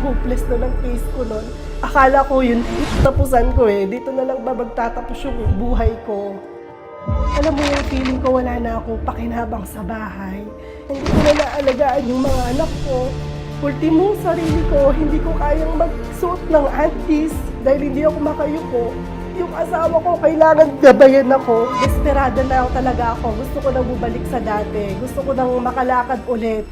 hopeless na ng case ko nun. Akala ko yun, tapusan ko eh. Dito na lang ba magtatapos yung buhay ko? Alam mo yung feeling ko wala na akong pakinabang sa bahay. Hindi ko na naalagaan yung mga anak ko. Ultimo, sarili ko, hindi ko kayang magsuot ng antis dahil hindi ako makayuko. Yung asawa ko, kailangan gabayan ako. Desperada na talaga ako. Gusto ko nang bumalik sa dati. Gusto ko nang makalakad ulit.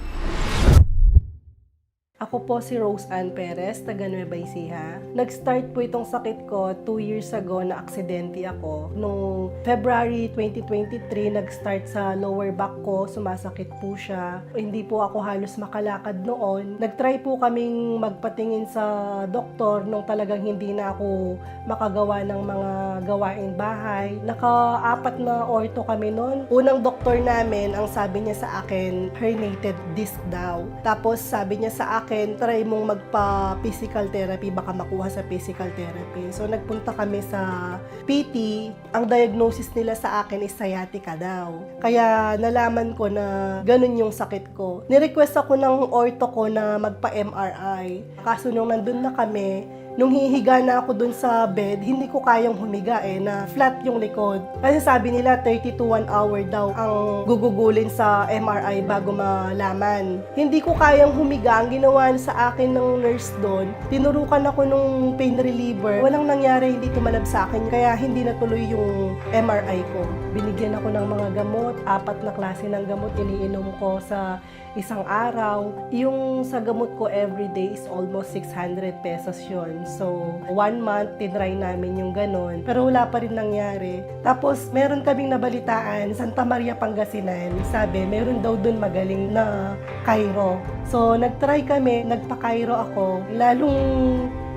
Ako po si Rose Ann Perez, taga Nueva Ecija. Nag-start po itong sakit ko 2 years ago na aksidente ako. Noong February 2023, nag-start sa lower back ko, sumasakit po siya. Hindi po ako halos makalakad noon. Nag-try po kaming magpatingin sa doktor nung talagang hindi na ako makagawa ng mga gawain bahay. Naka-4 na ortho kami noon. Unang doktor namin, ang sabi niya sa akin, herniated disc daw. Tapos sabi niya sa akin, try mong magpa-physical therapy, baka makuha sa physical therapy. So, nagpunta kami sa PT. Ang diagnosis nila sa akin is sciatica daw. Kaya nalaman ko na ganun yung sakit ko. Nirequest ako ng ortho ko na magpa-MRI. Kaso nung nandun na kami, nung hihiga na ako dun sa bed, hindi ko kayang humiga na flat yung likod. Kasi sabi nila 30 to 1 hour daw ang gugugulin sa MRI bago malaman. Hindi ko kayang humiga. Ang ginawa sa akin ng nurse doon, tinurukan ako nung pain reliever. Walang nangyari, hindi tumalab sa akin. Kaya hindi natuloy yung MRI ko. Binigyan ako ng mga gamot, 4 na klase ng gamot iniinom ko sa isang araw. Yung sa gamot ko everyday is almost 600 pesos yun. So, 1 month, tinry namin yung ganon. Pero wala pa rin nangyari. Tapos, meron kaming nabalitaan, Santa Maria, Pangasinan. Sabi, meron daw dun magaling na chiro. So, nagtry kami, nagpa-chiro ako. Lalong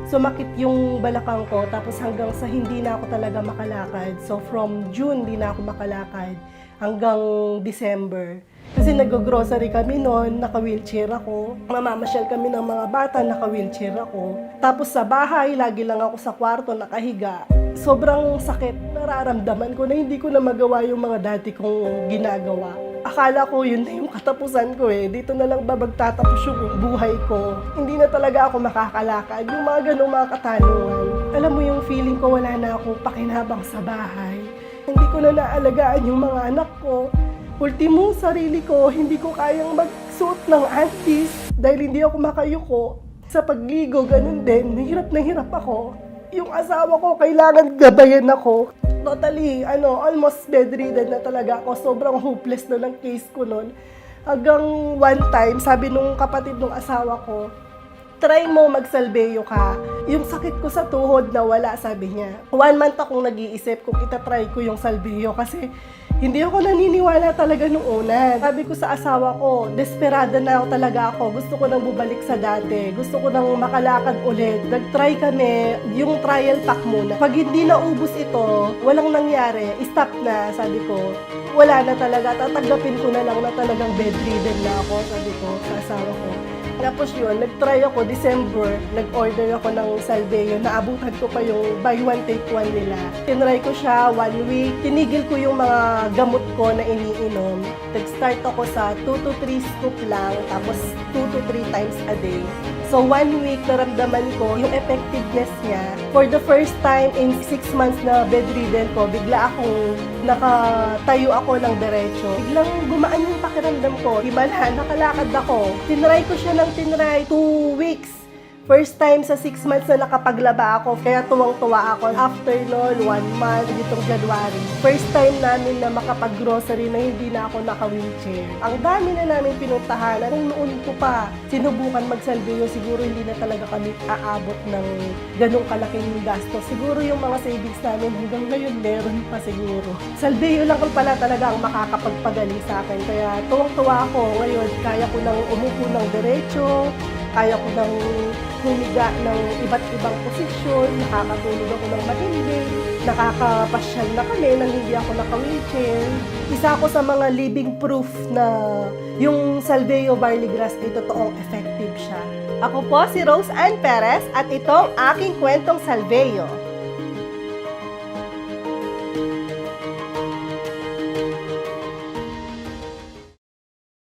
sumakit yung balakang ko. Tapos hanggang sa hindi na ako talaga makalakad. So, from June, hindi na ako makalakad. Hanggang December. Kasi nag-grocery kami noon, naka-wheelchair ako. Mamamasyal kami ng mga bata, naka-wheelchair ako. Tapos sa bahay, lagi lang ako sa kwarto, nakahiga. Sobrang sakit, nararamdaman ko na hindi ko na magawa yung mga dati kong ginagawa. Akala ko yun na yung katapusan ko eh. Dito na lang ba magtatapos yung buhay ko. Hindi na talaga ako makakalakad. Yung mga ganong mga katanungan. Alam mo yung feeling ko wala na akong pakinabang sa bahay. Hindi ko na naalagaan yung mga anak ko. Ultimo, sarili ko, hindi ko kayang magsuot ng antis dahil hindi ako makayuko. Sa pagligo, ganun din, na hirap ako. Yung asawa ko, kailangan gabayan ako. Totally, almost bedridden na talaga ako. Sobrang hopeless na ng case ko nun. Hanggang one time, sabi nung kapatid ng asawa ko, try mo magsalbeyo ka. Yung sakit ko sa tuhod na wala, sabi niya. 1 month akong nag-iisip kung itatry ko yung salbeyo kasi hindi ako naniniwala talaga nung una. Sabi ko sa asawa ko, desperada na talaga ako. Gusto ko nang bumalik sa dati. Gusto ko nang makalakad ulit. Nag-try kami, yung trial pack muna. Pag hindi naubos ito, walang nangyari, stop na, sabi ko. Wala na talaga, tatanggapin ko na lang na talagang bedridden na ako, sabi ko sa asawa ko. Tapos yun, nag-try ako, December, nag-order ako ng salveyo, naabutan ko pa yung buy one take one nila. Tinry ko siya 1 week, tinigil ko yung mga gamot ko na iniinom. Nag-start ako sa 2 to 3 scoop lang, tapos 2 to 3 times a day. So 1 week, naramdaman ko yung effectiveness niya. For the first time in 6 months na bedridden ko, bigla akong nakatayo ako ng diretso. Biglang gumaan yung pakiramdam ko. Himala, nakalakad ako. Tinry ko siya ng 2 weeks. First time sa 6 months na nakapaglaba ako, kaya tuwang-tuwa ako. After noon, 1 month, ditong January. First time namin na makapag-grocery na hindi na ako naka-wheelchair. Ang dami na namin pinuntahan. Kung noon ko pa sinubukan magsalbeyo, siguro hindi na talaga kami aabot ng ganong kalaking gasto. Siguro yung mga savings namin hanggang ngayon meron pa siguro. Salbeyo lang pala talaga ang makakapagpagaling sa akin. Kaya tuwang-tuwa ako ngayon. Kaya ko nang umupo ng diretso, kaya ko nang humiga ng iba't ibang posisyon, nakakatulog ako ng matindi, nakakapasyal na kami nang hindi ako naka-wheelchair. Isa ako sa mga living proof na yung Salveyo Barley Grass ay totoong effective siya. Ako po si Rose Ann Perez at itong aking kwentong Salveyo.